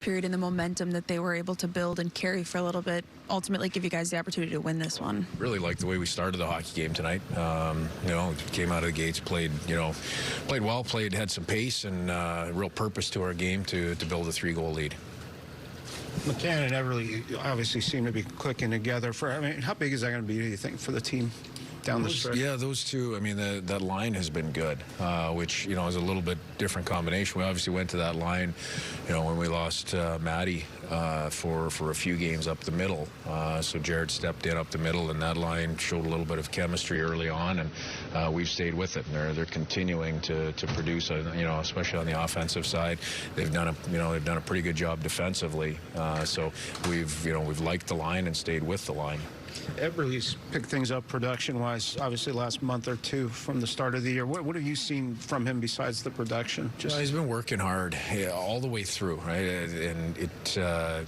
period and the momentum that they were able to build and carry for a little bit ultimately give you guys the opportunity to win this one? Really liked the way we started the hockey game tonight. Came out of the gates, played well, had some pace and real purpose to our game to build a 3-goal lead. McCann and Everly obviously seem to be clicking together. How big is that going to be, do you think, for the team down the stretch? Yeah, those two. I mean, that line has been good, which is a little bit different combination. We obviously went to that line, when we lost Matty for a few games up the middle. So Jared stepped in up the middle, and that line showed a little bit of chemistry early on, and we've stayed with it. And they're continuing to produce, especially on the offensive side. They've done a pretty good job defensively. So we've liked the line and stayed with the line. Everly's picked things up production-wise, obviously last month or two from the start of the year. What have you seen from him besides the production? He's been working hard all the way through, right? And the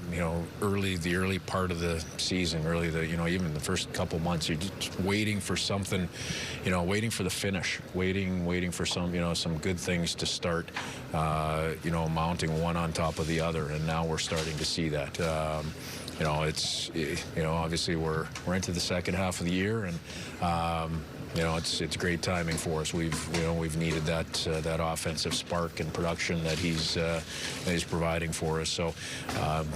early part of the season, really even the first couple months, you're just waiting for something, waiting for the finish, waiting for some good things to start, mounting one on top of the other, and now we're starting to see that. Obviously we're into the second half of the year, and it's great timing for us. We've needed that offensive spark and production that he's providing for us. So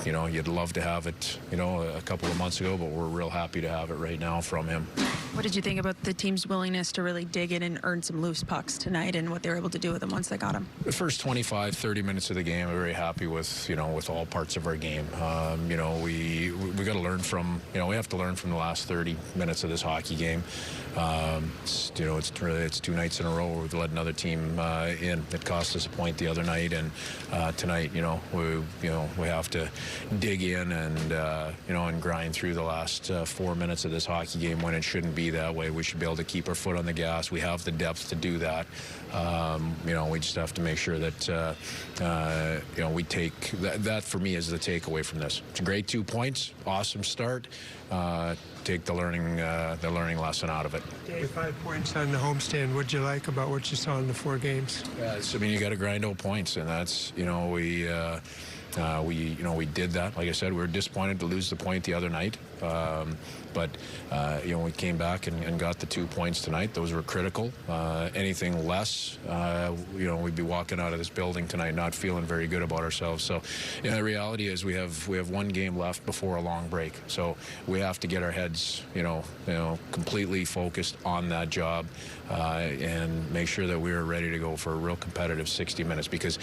you'd love to have it a couple of months ago, but we're real happy to have it right now from him. What did you think about the team's willingness to really dig in and earn some loose pucks tonight, and what they were able to do with them once they got them? The first 25, 30 minutes of the game, I'm very happy with all parts of our game. We got to learn from we have to learn from the last 30 minutes of this hockey game. It's 2 nights in a row where we've let another team in. It cost us a point the other night, and tonight we have to dig in and grind through the last 4 minutes of this hockey game when it shouldn't be that way. We should be able to keep our foot on the gas. We have the depth to do that. We just have to make sure that we take that for me is the takeaway from this. It's a great 2 points, awesome start. Take the learning lesson out of it. With 5 points on the homestand, what'd you like about what you saw in the 4 games? You got to grind out points, and that's we did that. Like I said, we were disappointed to lose the point the other night, but we came back and got the 2 points tonight. Those were critical. Anything less, we'd be walking out of this building tonight not feeling very good about ourselves. So, the reality is we have 1 game left before a long break. So we have to get our heads, completely focused on that job, and make sure that we're ready to go for a real competitive 60 minutes, because,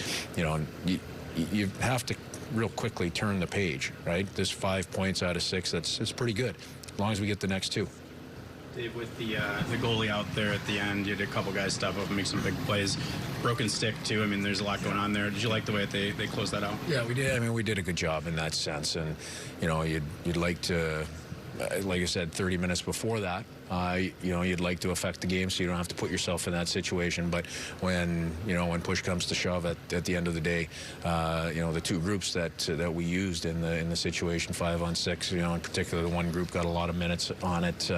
you have to real quickly turn the page, right? This 5 points out of 6, it's pretty good, as long as we get the next 2. Dave, with the goalie out there at the end, you had a couple guys step up and make some big plays. Broken stick, too. I mean, there's a lot going on there. Did you like the way that they closed that out? Yeah, we did. I mean, we did a good job in that sense. And, you'd like to, like I said, 30 minutes before that, you'd like to affect the game so you don't have to put yourself in that situation. But when push comes to shove at the end of the day, the 2 groups that we used in the situation, 5-on-6, in particular, the one group got a lot of minutes on it.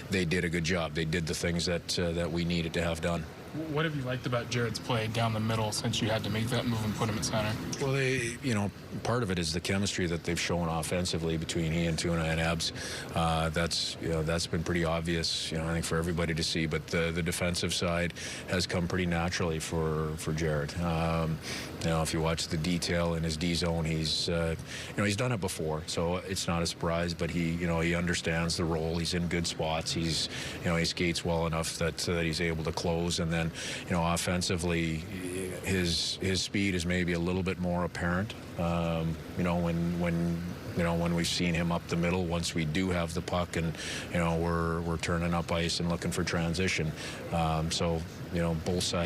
They did a good job. They did the things that we needed to have done. What have you liked about Jared's play down the middle since you had to make that move and put him at center? Well, part of it is the chemistry that they've shown offensively between he and Tuna and Abs. That's been pretty obvious, I think, for everybody to see. But the defensive side has come pretty naturally for Jared. If you watch the detail in his D zone, he's done it before, so it's not a surprise. But he understands the role. He's in good spots. He skates well enough that he's able to close, and then offensively, his speed is maybe a little bit more apparent. When we've seen him up the middle, once we do have the puck, and we're turning up ice and looking for transition. So both sides.